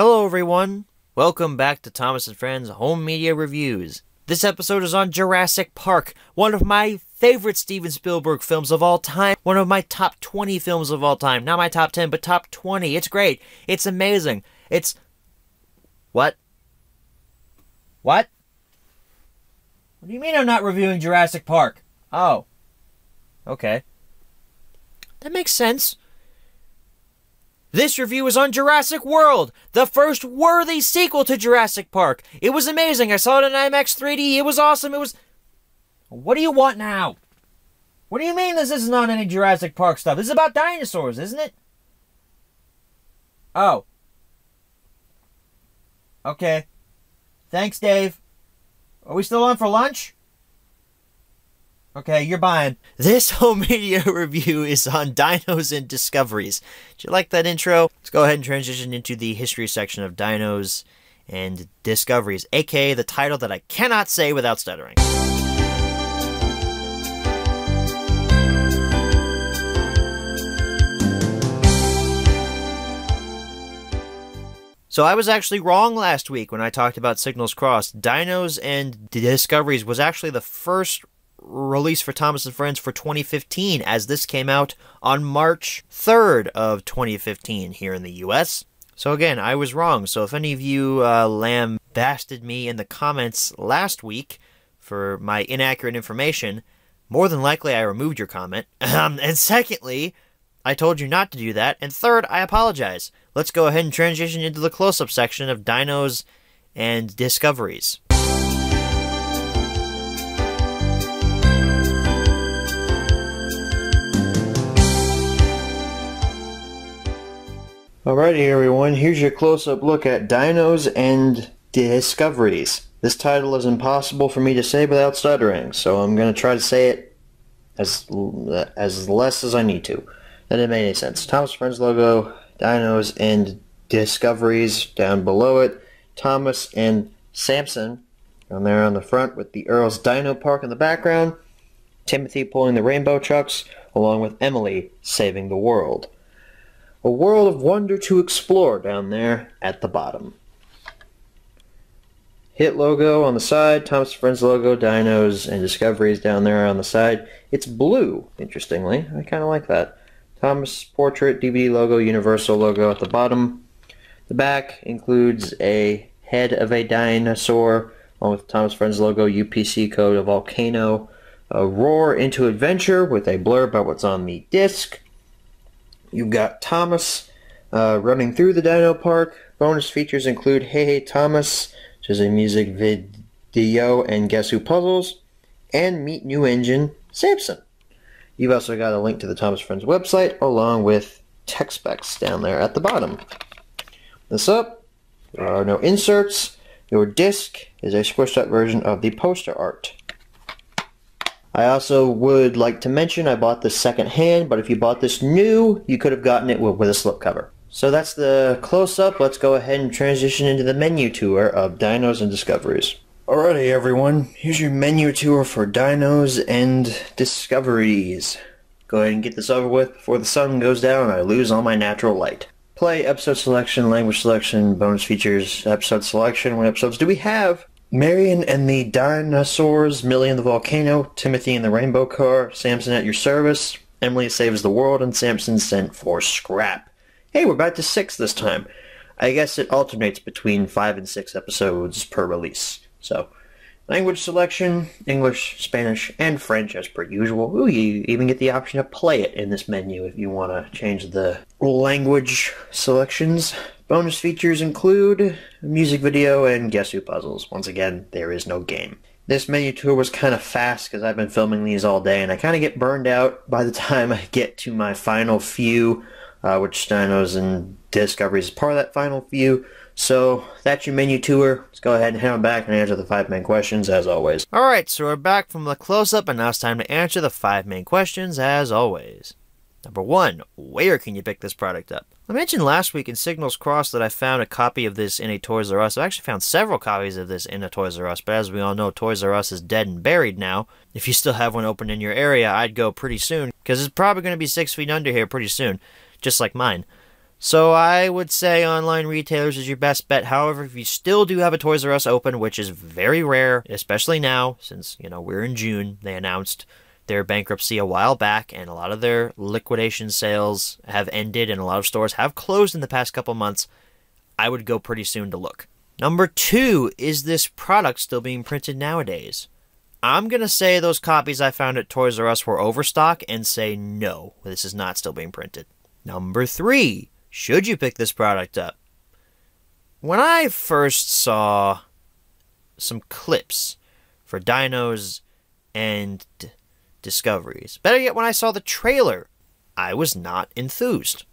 Hello everyone, welcome back to Thomas and Friends Home Media Reviews. This episode is on Jurassic Park, one of my favorite Steven Spielberg films of all time, one of my top 20 films of all time. Not my top 10, but top 20. It's great. It's amazing. It's... What? What? What do you mean I'm not reviewing Jurassic Park? Oh. Okay. That makes sense. This review is on Jurassic World, the first worthy sequel to Jurassic Park. It was amazing. I saw it in IMAX 3D. It was awesome. It was... What do you want now? What do you mean this isn't on any Jurassic Park stuff? This is about dinosaurs, isn't it? Oh. Okay. Thanks, Dave. Are we still on for lunch? Okay, you're buying. This home media review is on Dinos and Discoveries. Did you like that intro? Let's go ahead and transition into the history section of Dinos and Discoveries, aka the title that I cannot say without stuttering. So I was actually wrong last week when I talked about Signals Crossed. Dinos and Discoveries was actually the first release for Thomas and Friends for 2015, as this came out on March 3rd of 2015 here in the US. So again, I was wrong. So if any of you lambasted me in the comments last week for my inaccurate information, more than likely I removed your comment. And secondly, I told you not to do that. And third, I apologize. Let's go ahead and transition into the close-up section of Dinos and Discoveries. Alrighty everyone, here's your close-up look at Dinos and Discoveries. This title is impossible for me to say without stuttering, so I'm going to try to say it as less as I need to. That didn't make any sense. Thomas Friends logo, Dinos and Discoveries down below it. Thomas and Samson down there on the front with the Earl's Dino Park in the background. Timothy pulling the rainbow trucks, along with Emily saving the world. A world of wonder to explore down there at the bottom. Hit logo on the side, Thomas Friends logo, Dinos and Discoveries down there on the side. It's blue, interestingly. I kind of like that. Thomas portrait, DVD logo, Universal logo at the bottom. The back includes a head of a dinosaur, along with Thomas Friends logo, UPC code, a volcano, a roar into adventure with a blurb about what's on the disc. You've got Thomas running through the Dino Park. Bonus features include Hey Hey Thomas, which is a music video and Guess Who puzzles, and Meet New Engine Samson. You've also got a link to the Thomas Friends website, along with tech specs down there at the bottom. This up, there are no inserts. Your disc is a squished up version of the poster art. I also would like to mention I bought this second hand, but if you bought this new, you could have gotten it with a slipcover. So that's the close-up. Let's go ahead and transition into the menu tour of Dinos and Discoveries. Alrighty everyone, here's your menu tour for Dinos and Discoveries. Go ahead and get this over with before the sun goes down and I lose all my natural light. Play, episode selection, language selection, bonus features, episode selection. What episodes do we have? Marion and the Dinosaurs, Millie and the Volcano, Timothy and the Rainbow Car, Samson at your service, Emily saves the world, and Samson sent for scrap. Hey, we're back to 6 this time. I guess it alternates between 5 and 6 episodes per release. So, language selection, English, Spanish, and French as per usual. Ooh, you even get the option to play it in this menu if you want to change the language selections. Bonus features include a music video and Guess Who puzzles. Once again, there is no game. This menu tour was kind of fast because I've been filming these all day and I kind of get burned out by the time I get to my final few, which Dinos and Discoveries is part of that final few. So that's your menu tour. Let's go ahead and head on back and answer the 5 main questions as always. Alright, so we're back from the close-up and now it's time to answer the 5 main questions as always. Number 1, where can you pick this product up? I mentioned last week in Signals Crossed that I found a copy of this in a Toys R Us. I actually found several copies of this in a Toys R Us, but as we all know, Toys R Us is dead and buried now. If you still have one open in your area, I'd go pretty soon, because it's probably going to be 6 feet under here pretty soon, just like mine. So I would say online retailers is your best bet. However, if you still do have a Toys R Us open, which is very rare, especially now, since, we're in June, they announced their bankruptcy a while back, and a lot of their liquidation sales have ended, and a lot of stores have closed in the past couple months, I would go pretty soon to look. Number 2, is this product still being printed nowadays? I'm going to say those copies I found at Toys R Us were overstock, and say no, this is not still being printed. Number 3, should you pick this product up? When I first saw some clips for Dinos and Discoveries, better yet, when I saw the trailer, I was not enthused.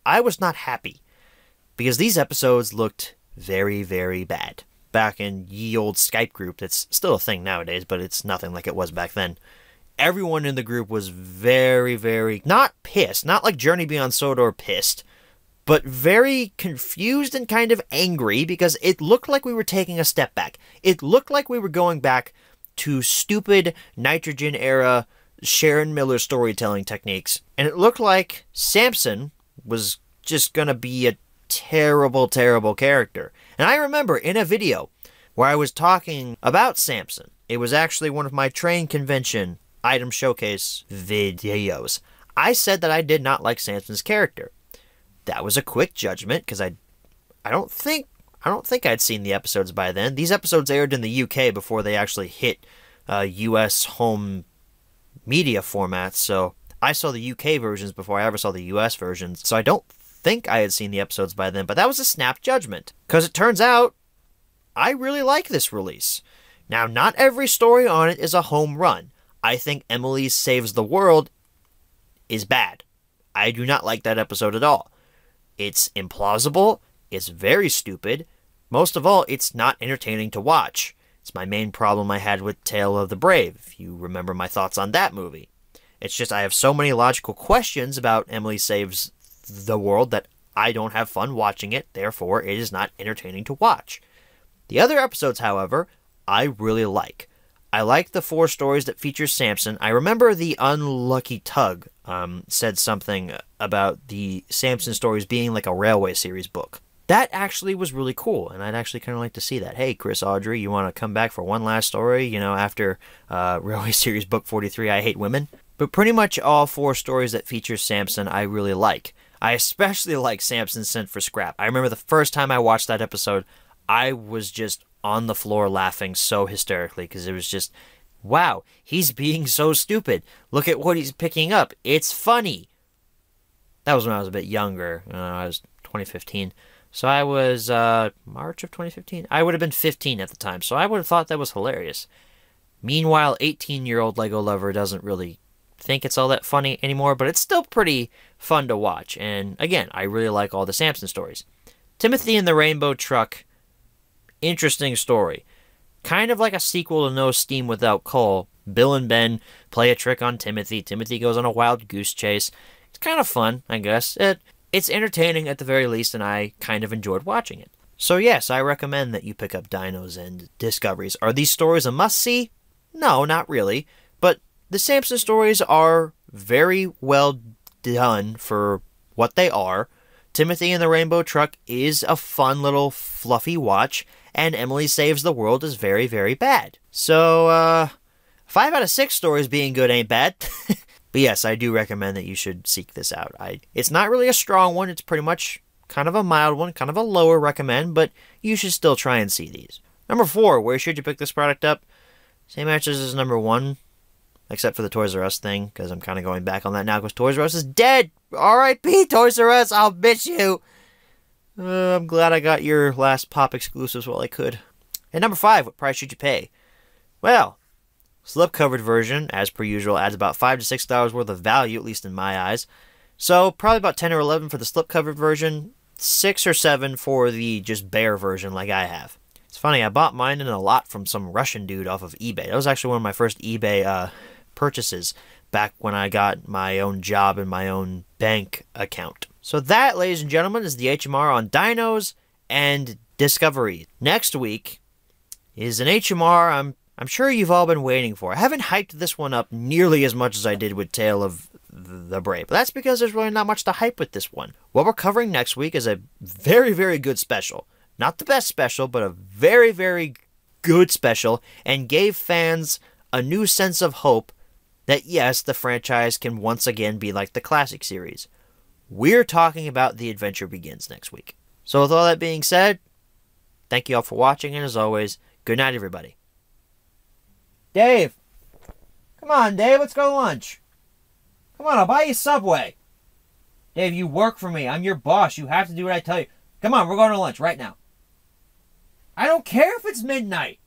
I was not happy, because these episodes looked very, very bad. Back in ye old Skype group, that's still a thing nowadays, but it's nothing like it was back then. Everyone in the group was very, very, not pissed, not like Journey Beyond Sodor pissed, but very confused and kind of angry, because it looked like we were taking a step back. It looked like we were going back to stupid Nitrogen-era Sharon Miller storytelling techniques. And it looked like Samson was just going to be a terrible, terrible character. And I remember in a video where I was talking about Samson, it was actually one of my train convention item showcase videos, I said that I did not like Samson's character. That was a quick judgment, because I don't think I'd seen the episodes by then. These episodes aired in the UK before they actually hit US home media formats, so I saw the UK versions before I ever saw the US versions, so I don't think I had seen the episodes by then, but that was a snap judgment, because it turns out I really like this release. Now, not every story on it is a home run. I think Emily Saves the World is bad. I do not like that episode at all. It's implausible, it's very stupid, most of all, it's not entertaining to watch. It's my main problem I had with Tale of the Brave, if you remember my thoughts on that movie. It's just I have so many logical questions about Emily Saves the World that I don't have fun watching it, therefore it is not entertaining to watch. The other episodes, however, I really like. I like the 4 stories that feature Samson. I remember the Unlucky Tug said something about the Samson stories being like a Railway series book. That actually was really cool, and I'd actually kind of like to see that. Hey, Chris Audrey, you want to come back for one last story, after Railway series book 43, I Hate Women? But pretty much all 4 stories that feature Samson I really like. I especially like Samson Sent for Scrap. I remember the first time I watched that episode, I was just on the floor laughing so hysterically, because it was just, wow, he's being so stupid. Look at what he's picking up. It's funny. That was when I was a bit younger. I was 2015. So I was, March of 2015? I would have been 15 at the time, so I would have thought that was hilarious. Meanwhile, 18-year-old Lego lover doesn't really think it's all that funny anymore, but it's still pretty fun to watch. And again, I really like all the Samson stories. Timothy and the Rainbow Truck, interesting story. Kind of like a sequel to No Steam Without Coal. Bill and Ben play a trick on Timothy. Timothy goes on a wild goose chase. It's kind of fun, I guess. It's entertaining at the very least, and I kind of enjoyed watching it. So yes, I recommend that you pick up Dinos and Discoveries. Are these stories a must-see? No, not really. But the Samson stories are very well done for what they are. Timothy and the Rainbow Truck is a fun little fluffy watch, and Emily Saves the World is very, very bad. So, 5 out of 6 stories being good ain't bad. But yes, I do recommend that you should seek this out. It's not really a strong one, it's pretty much kind of a mild one, kind of a lower recommend, but you should still try and see these. Number 4, where should you pick this product up? Same answers as number 1, except for the Toys R Us thing, because I'm kind of going back on that now, because Toys R Us is dead! R.I.P. Toys R Us, I'll miss you! I'm glad I got your last pop exclusives while I could. And number 5, what price should you pay? Well, slipcovered version, as per usual, adds about $5 to $6 worth of value, at least in my eyes. So, probably about 10 or 11 for the slipcovered version, 6 or 7 for the just bare version like I have. It's funny, I bought mine in a lot from some Russian dude off of eBay. That was actually one of my first eBay purchases back when I got my own job and my own bank account. So that, ladies and gentlemen, is the HMR on Dinos and Discovery. Next week is an HMR I'm sure you've all been waiting for. I haven't hyped this one up nearly as much as I did with Tale of the Brave. But that's because there's really not much to hype with this one. What we're covering next week is a very, very good special. Not the best special, but a very, very good special, and gave fans a new sense of hope that yes, the franchise can once again be like the classic series. We're talking about The Adventure Begins next week. So with all that being said, thank you all for watching, and as always, good night, everybody. Dave! Come on, Dave, let's go to lunch. Come on, I'll buy you Subway. Dave, you work for me. I'm your boss. You have to do what I tell you. Come on, we're going to lunch right now. I don't care if it's midnight.